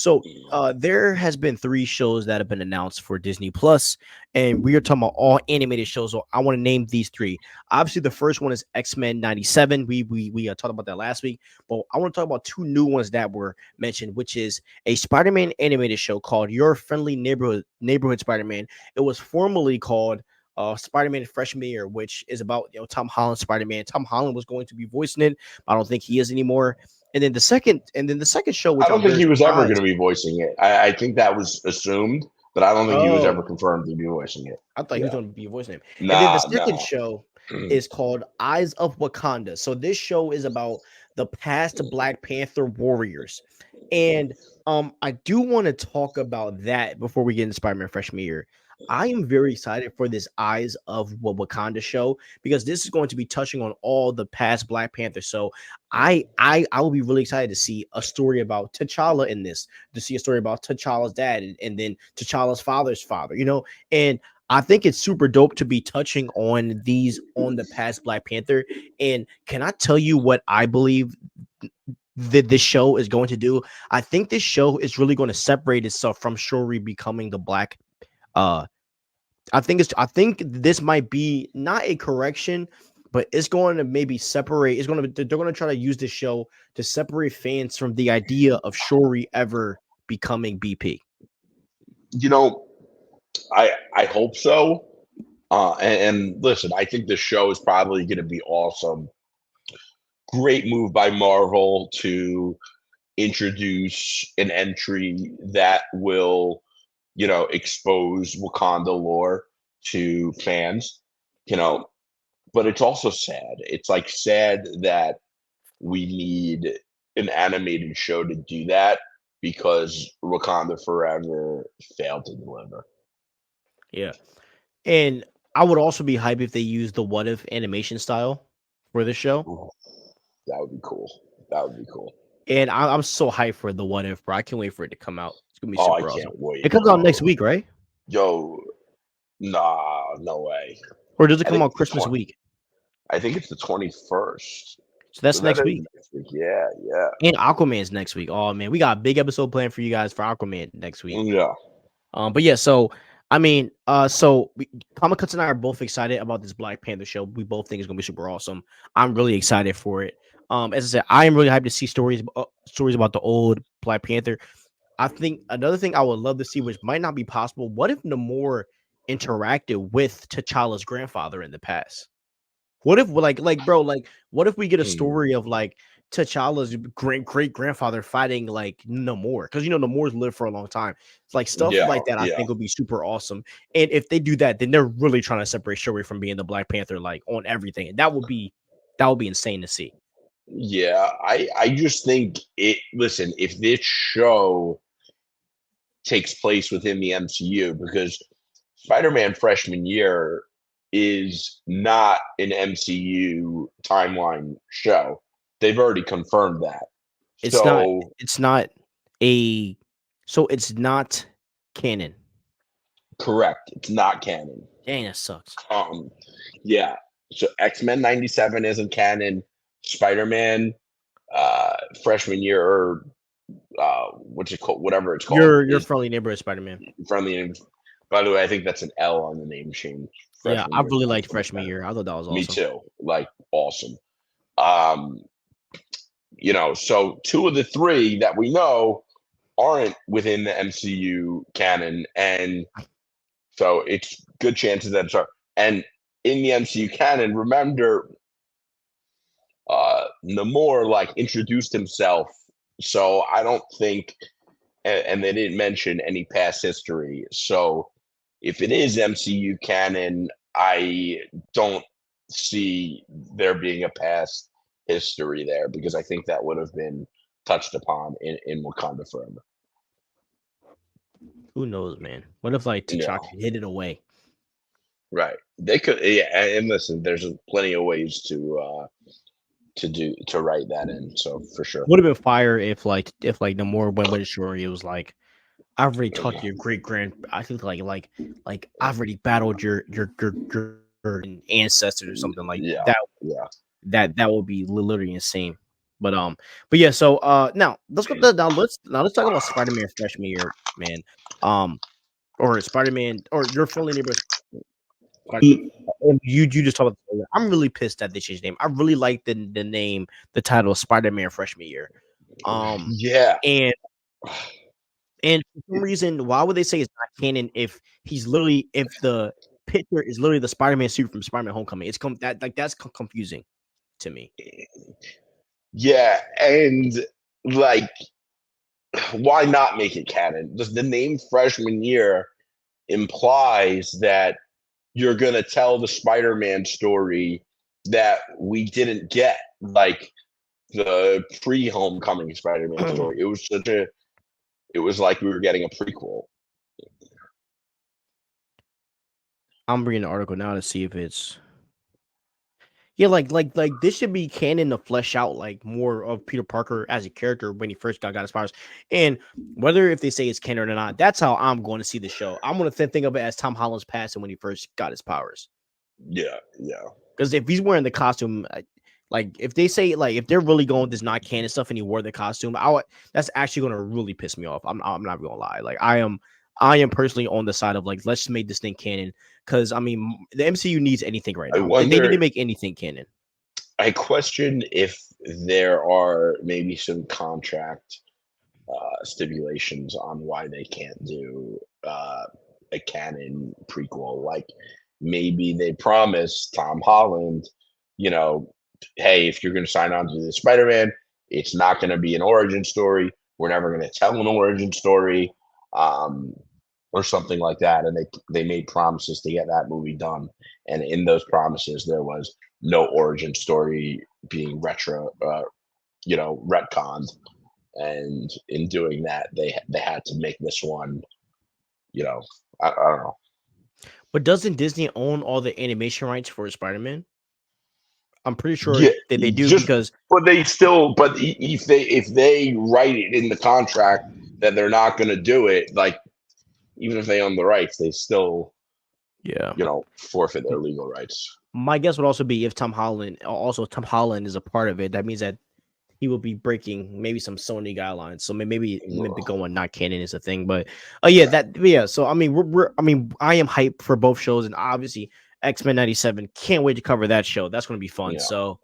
So there has been 3 shows that have been announced for Disney Plus, and we are talking about all animated shows. So I want to name these 3. Obviously, the first one is X-Men 97. We talked about that last week, but I want to talk about 2 new ones that were mentioned, which is a Spider-Man animated show called Your Friendly Neighborhood Spider-Man. It was formerly called Spider-Man Freshman Year, which is about Tom Holland Spider-Man. Tom Holland was going to be voicing it. I don't think he is anymore. And then the second show, I which don't I'm think very he was ever going to surprised. be voicing it. I think that was assumed, but I don't think he was ever Oh, confirmed to be voicing it. I thought he was Yeah. going to be voicing him. And then the Nah, second nah. show is called Eyes of Wakanda. So this show is about the past Black Panther warriors. And I do want to talk about that before we get into Spider-Man Freshman Year. I am very excited for this Eyes of Wakanda show because this is going to be touching on all the past Black Panthers. So I will be really excited to see a story about T'Challa in this, to see a story about T'Challa's dad and then T'Challa's father's father, and I think it's super dope to be touching on the past Black Panther. And can I tell you what I believe that this show is going to do? I think this show is really going to separate itself from Shuri becoming the Black. Uh, I think this might be not a correction, but it's going to maybe separate. They're going to try to use this show to separate fans from the idea of Shuri ever becoming BP. You know, I hope so. And listen, I think the show is probably going to be awesome. Great move by Marvel to introduce an entry that will, expose Wakanda lore to fans. You know, but it's also sad. It's like sad that we need an animated show to do that because Wakanda Forever failed to deliver. Yeah. And I would also be hyped if they used the what if animation style for this show. Ooh, that would be cool. That would be cool. And I'm so hyped for the what if, bro. I can't wait for it to come out. It's gonna be Oh, I super awesome. can't wait. It comes out next Oh, week, right? yo, nah, no way. Or does it I come think out it's the Christmas 20. week? I think it's the 21st. So that's So that next is week. next week. Yeah, yeah, And Aquaman's next week. Oh man, we got a big episode planned for you guys for Aquaman next week. yeah. But yeah, so I mean, Comic Cuts and I are both excited about this Black Panther show. We both think it's gonna be super awesome. I'm really excited for it. As I said, I am really hyped to see stories about the old Black Panther. I think another thing I would love to see, which might not be possible, what if Namor interacted with T'Challa's grandfather in the past? What if what if we get a Hmm. story of like T'Challa's great grandfather fighting like Namor? Because Namor's lived for a long time. It's like stuff Yeah, like that I yeah, think would be super awesome. And if they do that, then they're really trying to separate Shuri from being the Black Panther, like on everything. And that would be insane to see. yeah. I just think it. Listen, if this show takes place within the MCU, because Spider-Man Freshman Year is not an MCU timeline show. They've already confirmed that. It's not So it's not a so it's not canon. correct, it's not canon. Dang, that sucks. Um, yeah. So X-Men 97 isn't canon. Spider-Man freshman year or what's it called? Whatever it's called Your is friendly neighborhood Spider-Man. friendly. And by the way, I think that's an L on the name change. Yeah, Freshman I year really sounds liked much freshman better. year. I thought that was Me awesome. too. Like awesome. Um, so 2 of the 3 that we know aren't within the MCU canon, and so it's good chances that it's and in the MCU canon. Remember, Namor like introduced himself, so I don't think, and they didn't mention any past history. So if it is MCU canon, I don't see there being a past history there because I think that would have been touched upon in Wakanda Forever. Who knows, man? What if like Yeah, T'Chaka hid it away? right. They could, yeah, and listen, there's plenty of ways to write that in. So for sure. Would have been fire if the more went with Shuri, it was like I've already talked to your great grand. I think like I've already battled your ancestors or something like Yeah, that. yeah. That would be literally insane. But yeah. So now let's talk about Spider-Man freshman year, man. Um, or Spider-Man, or your friendly neighbor Spider-Man. You just talked about. I'm really pissed that they changed the name. I really like the name, the title of Spider-Man freshman year. Um, Yeah. and and for some reason, why would they say it's not canon if the picture is literally the Spider-Man suit from Spider-Man Homecoming? That's confusing to me. Yeah, and like, why not make it canon? Does the name freshman year implies that you're gonna tell the Spider-Man story that we didn't get, like the pre-Homecoming Spider-Man story. It was like we were getting a prequel. I'm reading the article now to see if it's yeah, like this should be canon to flesh out like more of Peter Parker as a character when he first got his powers, and whether if they say it's canon or not, that's how I'm going to see the show. I'm going to think of it as Tom Holland's passing when he first got his powers. Yeah, yeah. Because if he's wearing the costume, like if they say like if they're really going with this not canon stuff and he wore the costume, that's actually going to really piss me off. I'm not gonna lie. Like I am personally on the side of like let's just make this thing canon because I mean the MCU needs anything right I now. They need to wonder. make anything canon. I question if there are maybe some contract stipulations on why they can't do a canon prequel. Like maybe they promised Tom Holland, you know, hey, if you're going to sign on to the Spider-Man, it's not going to be an origin story. We're never going to tell an origin story, um, or something like that. And they made promises to get that movie done. And in those promises, there was no origin story being retconned, and in doing that, they had to make this one. You know, I don't know. But doesn't Disney own all the animation rights for Spider-Man? I'm pretty sure Yeah, that they do just because but they still, but if they write it in the contract that they're not going to do it, like even if they own the rights, they still yeah. forfeit their legal rights. My guess would also be if Tom Holland is a part of it, that means that he will be breaking maybe some Sony guidelines. So maybe going not canon is a thing. But yeah. So I mean, I am hyped for both shows, and obviously X-Men '97. Can't wait to cover that show. That's going to be fun. Yeah, So